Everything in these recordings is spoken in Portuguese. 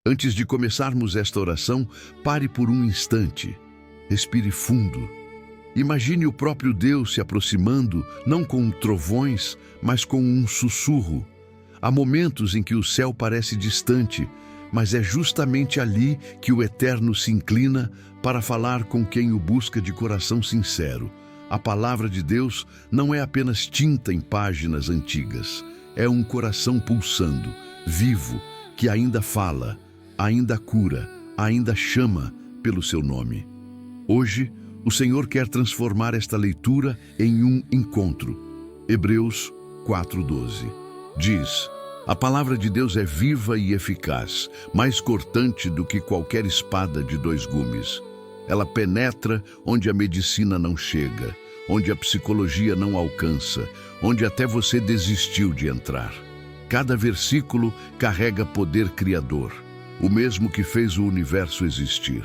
Antes de começarmos esta oração, pare por um instante. Respire fundo. Imagine o próprio Deus se aproximando, não com trovões, mas com um sussurro. Há momentos em que o céu parece distante, mas é justamente ali que o Eterno se inclina para falar com quem o busca de coração sincero. A palavra de Deus não é apenas tinta em páginas antigas. É um coração pulsando, vivo, que ainda fala, ainda cura, ainda chama pelo seu nome. Hoje, o Senhor quer transformar esta leitura em um encontro. Hebreus 4:12 diz: a palavra de Deus é viva e eficaz, mais cortante do que qualquer espada de 2 gumes. Ela penetra onde a medicina não chega, onde a psicologia não alcança, onde até você desistiu de entrar. Cada versículo carrega poder criador, o mesmo que fez o universo existir.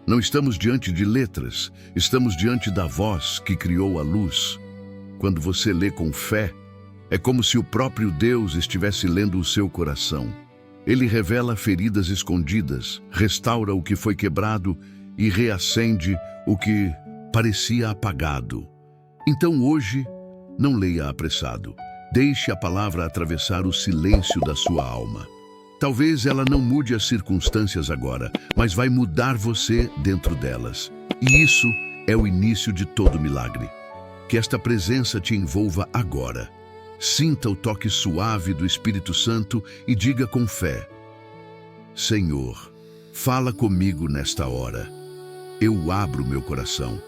Não estamos diante de letras, estamos diante da voz que criou a luz. Quando você lê com fé, é como se o próprio Deus estivesse lendo o seu coração. Ele revela feridas escondidas, restaura o que foi quebrado e reacende o que parecia apagado. Então hoje, não leia apressado. Deixe a palavra atravessar o silêncio da sua alma. Talvez ela não mude as circunstâncias agora, mas vai mudar você dentro delas. E isso é o início de todo milagre. Que esta presença te envolva agora. Sinta o toque suave do Espírito Santo e diga com fé: Senhor, fala comigo nesta hora. Eu abro meu coração.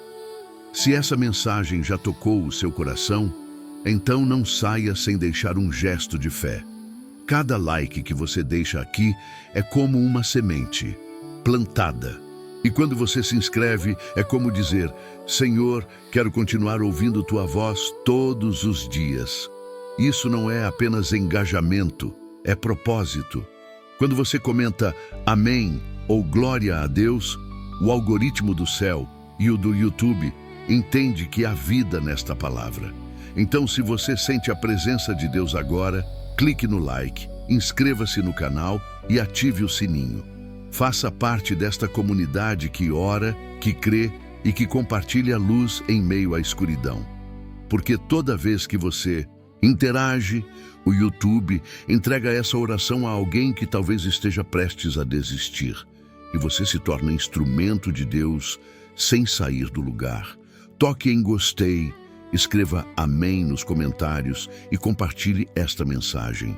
Se essa mensagem já tocou o seu coração, então não saia sem deixar um gesto de fé. Cada like que você deixa aqui é como uma semente plantada. E quando você se inscreve, é como dizer: Senhor, quero continuar ouvindo tua voz todos os dias. Isso não é apenas engajamento, é propósito. Quando você comenta amém ou glória a Deus, o algoritmo do céu e o do YouTube entende que há vida nesta palavra. Então, se você sente a presença de Deus agora, clique no like, inscreva-se no canal e ative o sininho. Faça parte desta comunidade que ora, que crê e que compartilha a luz em meio à escuridão. Porque toda vez que você interage, o YouTube entrega essa oração a alguém que talvez esteja prestes a desistir. E você se torna instrumento de Deus sem sair do lugar. Toque em gostei, escreva amém nos comentários e compartilhe esta mensagem.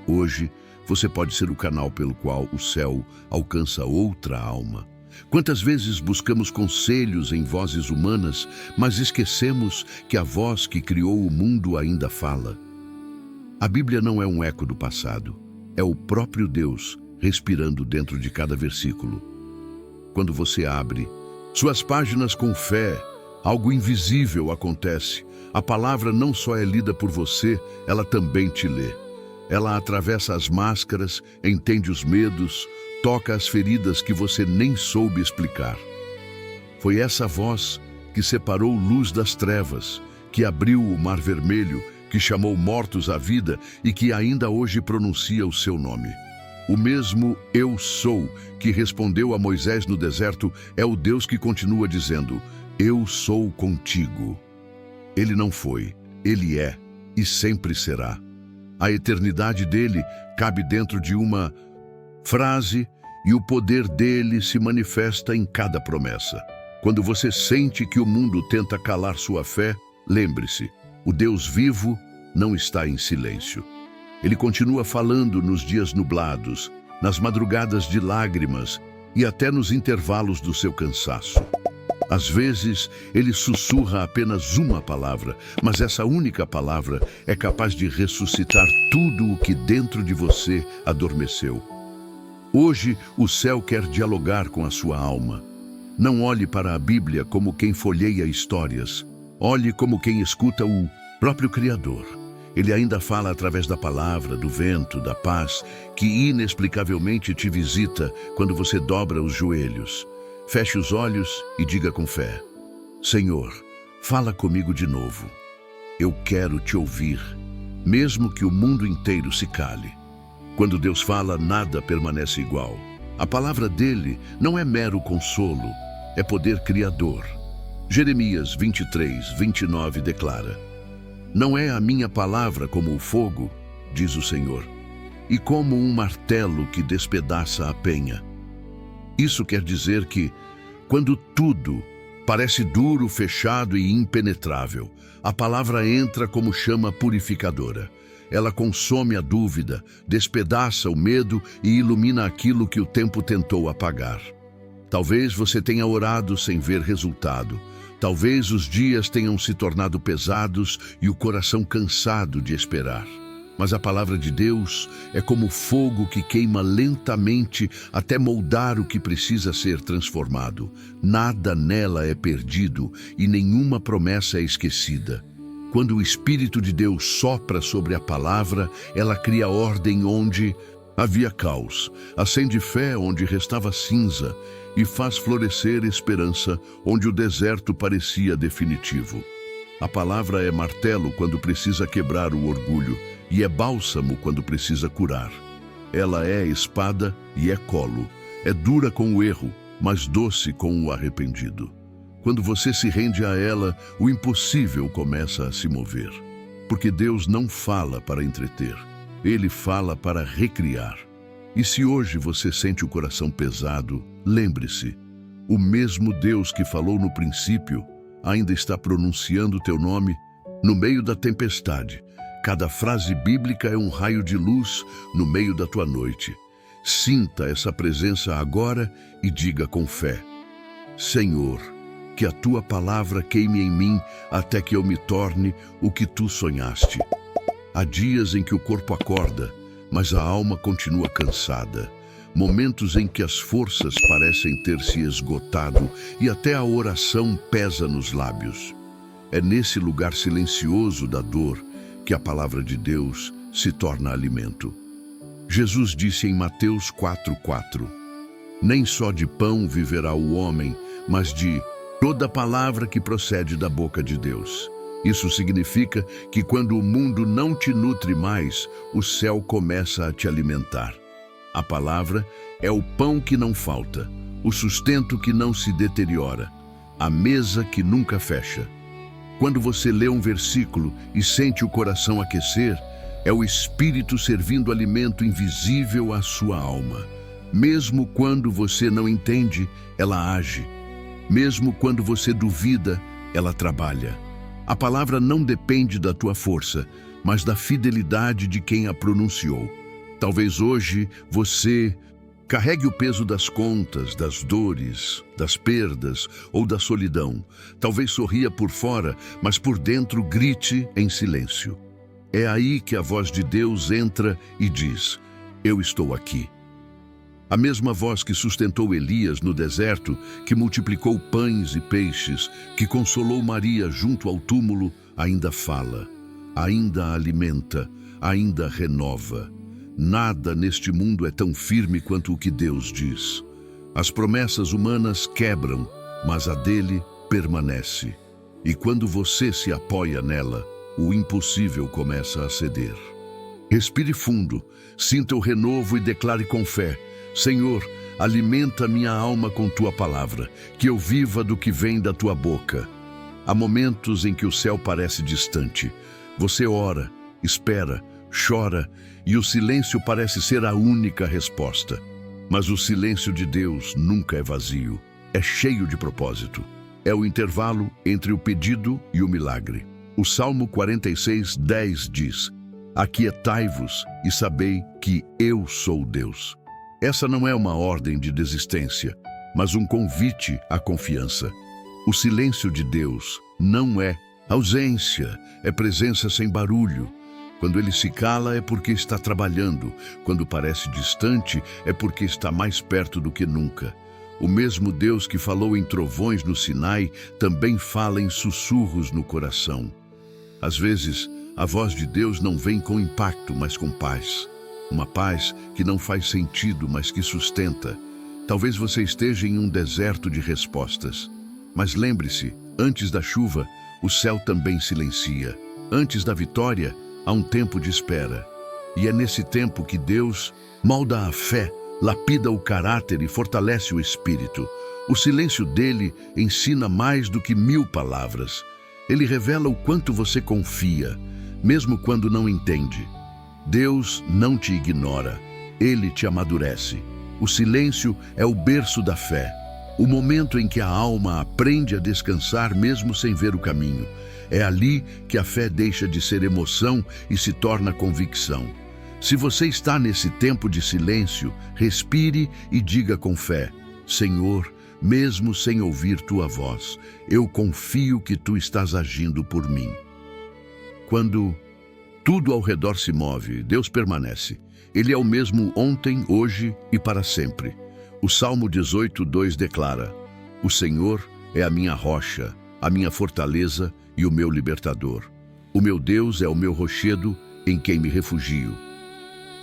Hoje, você pode ser o canal pelo qual o céu alcança outra alma. Quantas vezes buscamos conselhos em vozes humanas, mas esquecemos que a voz que criou o mundo ainda fala? A Bíblia não é um eco do passado, é o próprio Deus respirando dentro de cada versículo. Quando você abre suas páginas com fé, algo invisível acontece. A palavra não só é lida por você, ela também te lê. Ela atravessa as máscaras, entende os medos, toca as feridas que você nem soube explicar. Foi essa voz que separou luz das trevas, que abriu o Mar Vermelho, que chamou mortos à vida e que ainda hoje pronuncia o seu nome. O mesmo Eu Sou que respondeu a Moisés no deserto é o Deus que continua dizendo: Eu sou contigo. Ele não foi, ele é e sempre será. A eternidade dele cabe dentro de uma frase e o poder dele se manifesta em cada promessa. Quando você sente que o mundo tenta calar sua fé, lembre-se, o Deus vivo não está em silêncio. Ele continua falando nos dias nublados, nas madrugadas de lágrimas e até nos intervalos do seu cansaço. Às vezes, ele sussurra apenas uma palavra, mas essa única palavra é capaz de ressuscitar tudo o que dentro de você adormeceu. Hoje, o céu quer dialogar com a sua alma. Não olhe para a Bíblia como quem folheia histórias. Olhe como quem escuta o próprio Criador. Ele ainda fala através da palavra, do vento, da paz, que inexplicavelmente te visita quando você dobra os joelhos. Feche os olhos e diga com fé: Senhor, fala comigo de novo. Eu quero te ouvir, mesmo que o mundo inteiro se cale. Quando Deus fala, nada permanece igual. A palavra dele não é mero consolo, é poder criador. Jeremias 23:29 declara: Não é a minha palavra como o fogo, diz o Senhor, e como um martelo que despedaça a penha. Isso quer dizer que, quando tudo parece duro, fechado e impenetrável, a palavra entra como chama purificadora. Ela consome a dúvida, despedaça o medo e ilumina aquilo que o tempo tentou apagar. Talvez você tenha orado sem ver resultado. Talvez os dias tenham se tornado pesados e o coração cansado de esperar. Mas a palavra de Deus é como fogo que queima lentamente até moldar o que precisa ser transformado. Nada nela é perdido e nenhuma promessa é esquecida. Quando o Espírito de Deus sopra sobre a palavra, ela cria ordem onde havia caos, acende fé onde restava cinza e faz florescer esperança onde o deserto parecia definitivo. A palavra é martelo quando precisa quebrar o orgulho e é bálsamo quando precisa curar. Ela é espada e é colo, é dura com o erro, mas doce com o arrependido. Quando você se rende a ela, o impossível começa a se mover. Porque Deus não fala para entreter, Ele fala para recriar. E se hoje você sente o coração pesado, lembre-se, o mesmo Deus que falou no princípio ainda está pronunciando teu nome no meio da tempestade. Cada frase bíblica é um raio de luz no meio da tua noite. Sinta essa presença agora e diga com fé: Senhor, que a tua palavra queime em mim até que eu me torne o que tu sonhaste. Há dias em que o corpo acorda, mas a alma continua cansada. Momentos em que as forças parecem ter se esgotado e até a oração pesa nos lábios. É nesse lugar silencioso da dor que a palavra de Deus se torna alimento. Jesus disse em Mateus 4:4: Nem só de pão viverá o homem, mas de toda palavra que procede da boca de Deus. Isso significa que quando o mundo não te nutre mais, o céu começa a te alimentar. A palavra é o pão que não falta, o sustento que não se deteriora, a mesa que nunca fecha. Quando você lê um versículo e sente o coração aquecer, é o Espírito servindo alimento invisível à sua alma. Mesmo quando você não entende, ela age. Mesmo quando você duvida, ela trabalha. A palavra não depende da tua força, mas da fidelidade de quem a pronunciou. Talvez hoje você carregue o peso das contas, das dores, das perdas ou da solidão. Talvez sorria por fora, mas por dentro grite em silêncio. É aí que a voz de Deus entra e diz: Eu estou aqui. A mesma voz que sustentou Elias no deserto, que multiplicou pães e peixes, que consolou Maria junto ao túmulo, ainda fala, ainda alimenta, ainda renova. Nada neste mundo é tão firme quanto o que Deus diz. As promessas humanas quebram, mas a dele permanece. E quando você se apoia nela, o impossível começa a ceder. Respire fundo, sinta o renovo e declare com fé: Senhor, alimenta minha alma com tua palavra, que eu viva do que vem da tua boca. Há momentos em que o céu parece distante. Você ora, espera, chora, e o silêncio parece ser a única resposta. Mas o silêncio de Deus nunca é vazio, é cheio de propósito. É o intervalo entre o pedido e o milagre. O Salmo 46:10 diz: Aquietai-vos e sabei que eu sou Deus. Essa não é uma ordem de desistência, mas um convite à confiança. O silêncio de Deus não é ausência, é presença sem barulho. Quando ele se cala é porque está trabalhando. Quando parece distante é porque está mais perto do que nunca. O mesmo Deus que falou em trovões no Sinai também fala em sussurros no coração. Às vezes, a voz de Deus não vem com impacto, mas com paz. Uma paz que não faz sentido, mas que sustenta. Talvez você esteja em um deserto de respostas. Mas lembre-se, antes da chuva, o céu também silencia. Antes da vitória, há um tempo de espera. E é nesse tempo que Deus molda a fé lapida o caráter e fortalece o espírito. O silêncio dele ensina mais do que 1000 palavras. Ele revela o quanto você confia, mesmo quando não entende. Deus não te ignora, ele te amadurece. O silêncio é o berço da fé, o momento em que a alma aprende a descansar mesmo sem ver o caminho. É ali que a fé deixa de ser emoção e se torna convicção. Se você está nesse tempo de silêncio, respire e diga com fé: Senhor, mesmo sem ouvir tua voz, eu confio que tu estás agindo por mim. Quando tudo ao redor se move, Deus permanece. Ele é o mesmo ontem, hoje e para sempre. O Salmo 18:2 declara: O Senhor é a minha rocha, a minha fortaleza e o meu libertador. O meu Deus é o meu rochedo em quem me refugio.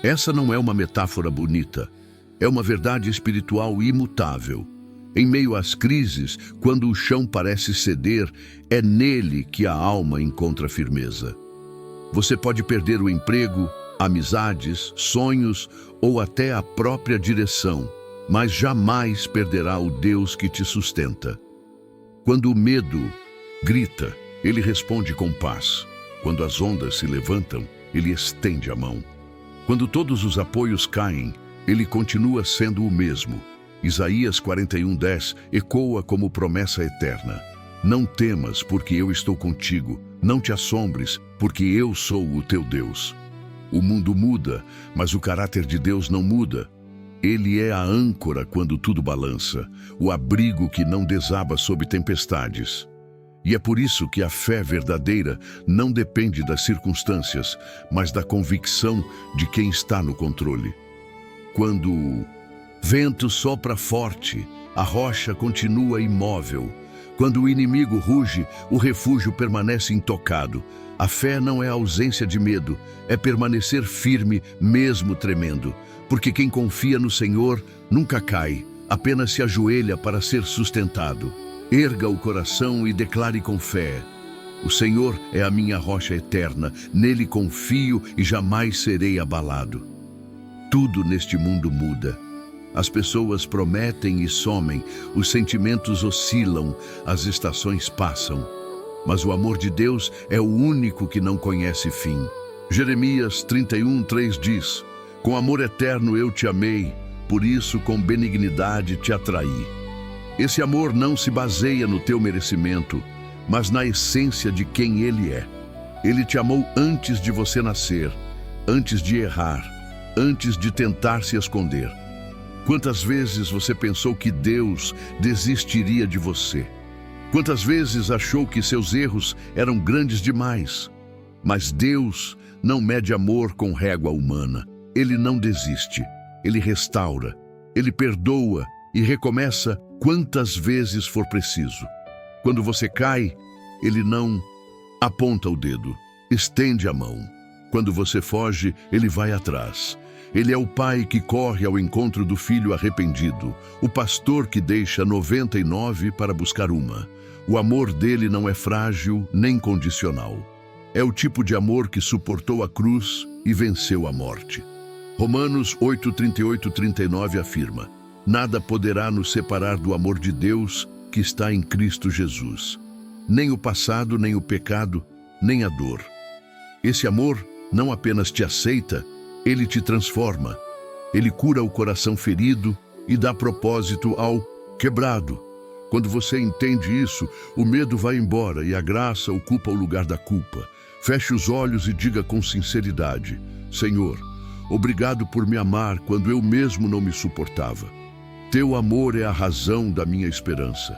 Essa não é uma metáfora bonita, é uma verdade espiritual imutável. Em meio às crises, quando o chão parece ceder, é nele que a alma encontra firmeza. Você pode perder o emprego, amizades, sonhos ou até a própria direção, mas jamais perderá o Deus que te sustenta. Quando o medo grita, ele responde com paz. Quando as ondas se levantam, ele estende a mão. Quando todos os apoios caem, ele continua sendo o mesmo. Isaías 41:10 ecoa como promessa eterna. Não temas, porque eu estou contigo. Não te assombres, porque eu sou o teu Deus. O mundo muda, mas o caráter de Deus não muda. Ele é a âncora quando tudo balança, o abrigo que não desaba sob tempestades. E é por isso que a fé verdadeira não depende das circunstâncias, mas da convicção de quem está no controle. Quando o vento sopra forte, a rocha continua imóvel. Quando o inimigo ruge, o refúgio permanece intocado. A fé não é ausência de medo, é permanecer firme mesmo tremendo. Porque quem confia no Senhor nunca cai, apenas se ajoelha para ser sustentado. Erga o coração e declare com fé: O Senhor é a minha rocha eterna, nele confio e jamais serei abalado. Tudo neste mundo muda. As pessoas prometem e somem, os sentimentos oscilam, as estações passam. Mas o amor de Deus é o único que não conhece fim. Jeremias 31:3 diz: Com amor eterno eu te amei, por isso com benignidade te atraí. Esse amor não se baseia no teu merecimento, mas na essência de quem Ele é. Ele te amou antes de você nascer, antes de errar, antes de tentar se esconder. Quantas vezes você pensou que Deus desistiria de você? Quantas vezes achou que seus erros eram grandes demais? Mas Deus não mede amor com régua humana. Ele não desiste, Ele restaura, Ele perdoa e recomeça quantas vezes for preciso. Quando você cai, Ele não aponta o dedo, estende a mão. Quando você foge, Ele vai atrás. Ele é o pai que corre ao encontro do filho arrependido, o pastor que deixa 99 para buscar uma. O amor dele não é frágil nem condicional. É o tipo de amor que suportou a cruz e venceu a morte. Romanos 8:38-39 afirma: Nada poderá nos separar do amor de Deus que está em Cristo Jesus. Nem o passado, nem o pecado, nem a dor. Esse amor não apenas te aceita, ele te transforma. Ele cura o coração ferido e dá propósito ao quebrado. Quando você entende isso, o medo vai embora e a graça ocupa o lugar da culpa. Feche os olhos e diga com sinceridade: Senhor, obrigado por me amar quando eu mesmo não me suportava. Teu amor é a razão da minha esperança.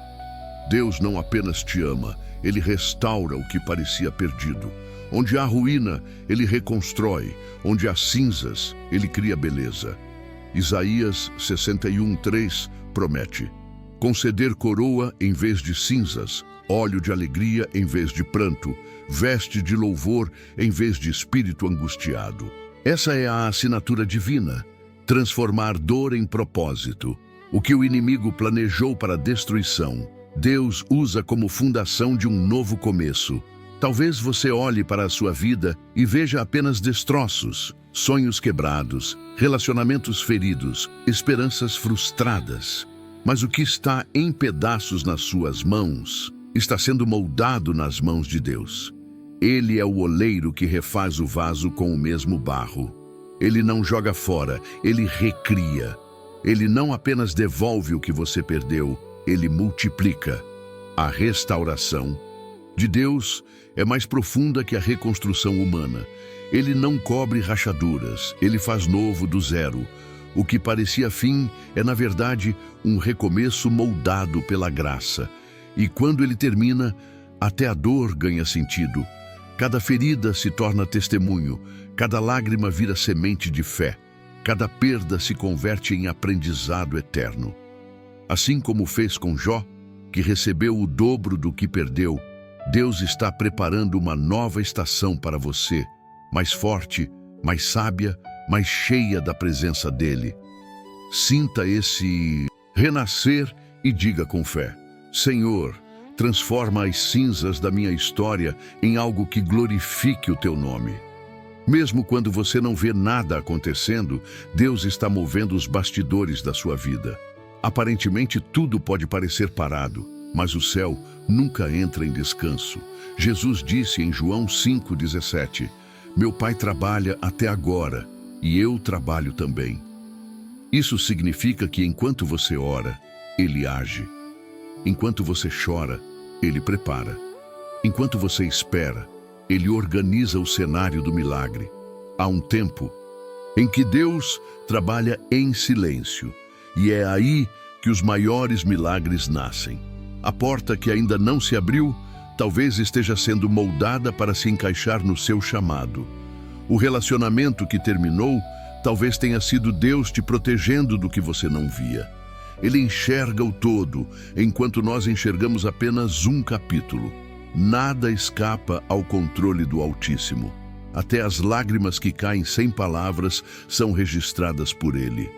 Deus não apenas te ama, Ele restaura o que parecia perdido. Onde há ruína, Ele reconstrói. Onde há cinzas, Ele cria beleza. Isaías 61:3 promete: conceder coroa em vez de cinzas, óleo de alegria em vez de pranto, veste de louvor em vez de espírito angustiado. Essa é a assinatura divina: transformar dor em propósito. O que o inimigo planejou para destruição, Deus usa como fundação de um novo começo. Talvez você olhe para a sua vida e veja apenas destroços, sonhos quebrados, relacionamentos feridos, esperanças frustradas. Mas o que está em pedaços nas suas mãos está sendo moldado nas mãos de Deus. Ele é o oleiro que refaz o vaso com o mesmo barro. Ele não joga fora, ele recria. Ele não apenas devolve o que você perdeu, ele multiplica. A restauração de Deus é mais profunda que a reconstrução humana. Ele não cobre rachaduras, ele faz novo do zero. O que parecia fim é, na verdade, um recomeço moldado pela graça. E quando ele termina, até a dor ganha sentido. Cada ferida se torna testemunho, cada lágrima vira semente de fé, cada perda se converte em aprendizado eterno. Assim como fez com Jó, que recebeu o dobro do que perdeu, Deus está preparando uma nova estação para você, mais forte, mais sábia, mais cheia da presença dele. Sinta esse renascer e diga com fé: Senhor, transforma as cinzas da minha história em algo que glorifique o teu nome. Mesmo quando você não vê nada acontecendo, Deus está movendo os bastidores da sua vida. Aparentemente tudo pode parecer parado, mas o céu nunca entra em descanso. Jesus disse em João 5,17: Meu Pai trabalha até agora e eu trabalho também. Isso significa que enquanto você ora, Ele age. Enquanto você chora, Ele prepara. Enquanto você espera, Ele organiza o cenário do milagre. Há um tempo em que Deus trabalha em silêncio, e é aí que os maiores milagres nascem. A porta que ainda não se abriu, talvez esteja sendo moldada para se encaixar no seu chamado. O relacionamento que terminou, talvez tenha sido Deus te protegendo do que você não via. Ele enxerga o todo, enquanto nós enxergamos apenas um capítulo. Nada escapa ao controle do Altíssimo. Até as lágrimas que caem sem palavras são registradas por Ele.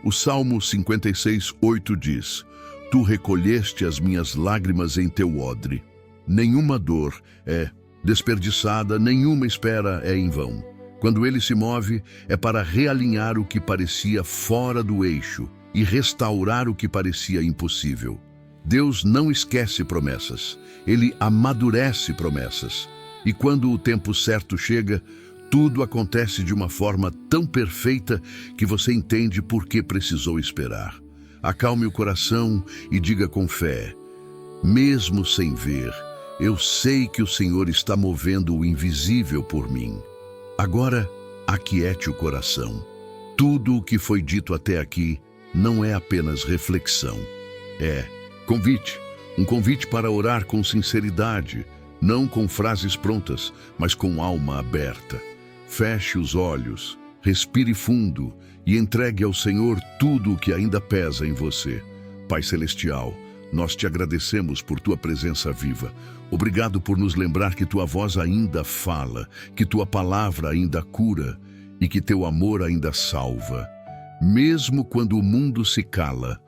O Salmo 56:8 diz: Tu recolheste as minhas lágrimas em teu odre. Nenhuma dor é desperdiçada, nenhuma espera é em vão. Quando Ele se move, é para realinhar o que parecia fora do eixo e restaurar o que parecia impossível. Deus não esquece promessas, Ele amadurece promessas. E quando o tempo certo chega, tudo acontece de uma forma tão perfeita que você entende por que precisou esperar. Acalme o coração e diga com fé: mesmo sem ver, eu sei que o Senhor está movendo o invisível por mim. Agora, aquiete o coração. Tudo o que foi dito até aqui não é apenas reflexão. É convite, um convite para orar com sinceridade, não com frases prontas, mas com alma aberta. Feche os olhos, respire fundo e entregue ao Senhor tudo o que ainda pesa em você. Pai Celestial, nós te agradecemos por tua presença viva. Obrigado por nos lembrar que tua voz ainda fala, que tua palavra ainda cura e que teu amor ainda salva. Mesmo quando o mundo se cala,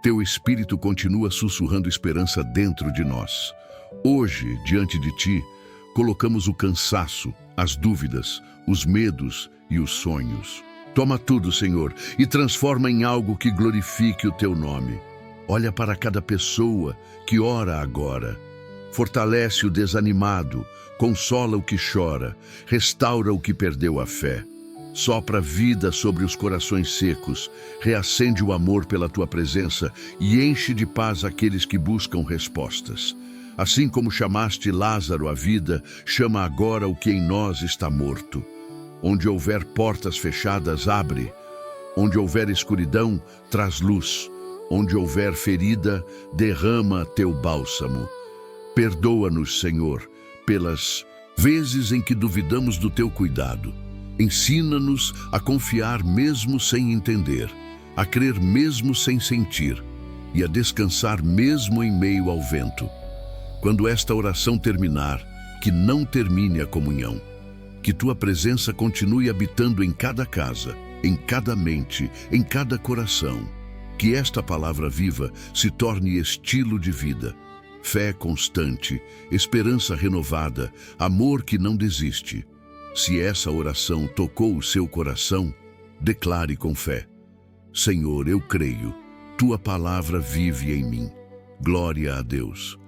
teu Espírito continua sussurrando esperança dentro de nós. Hoje, diante de ti, colocamos o cansaço, as dúvidas, os medos e os sonhos. Toma tudo, Senhor, e transforma em algo que glorifique o teu nome. Olha para cada pessoa que ora agora. Fortalece o desanimado, consola o que chora, restaura o que perdeu a fé. Sopra vida sobre os corações secos, reacende o amor pela tua presença e enche de paz aqueles que buscam respostas. Assim como chamaste Lázaro à vida, chama agora o que em nós está morto. Onde houver portas fechadas, abre. Onde houver escuridão, traz luz. Onde houver ferida, derrama teu bálsamo. Perdoa-nos, Senhor, pelas vezes em que duvidamos do teu cuidado. Ensina-nos a confiar mesmo sem entender, a crer mesmo sem sentir e a descansar mesmo em meio ao vento. Quando esta oração terminar, que não termine a comunhão. Que tua presença continue habitando em cada casa, em cada mente, em cada coração. Que esta palavra viva se torne estilo de vida. Fé constante, esperança renovada, amor que não desiste. Se essa oração tocou o seu coração, declare com fé: Senhor, eu creio, tua palavra vive em mim. Glória a Deus.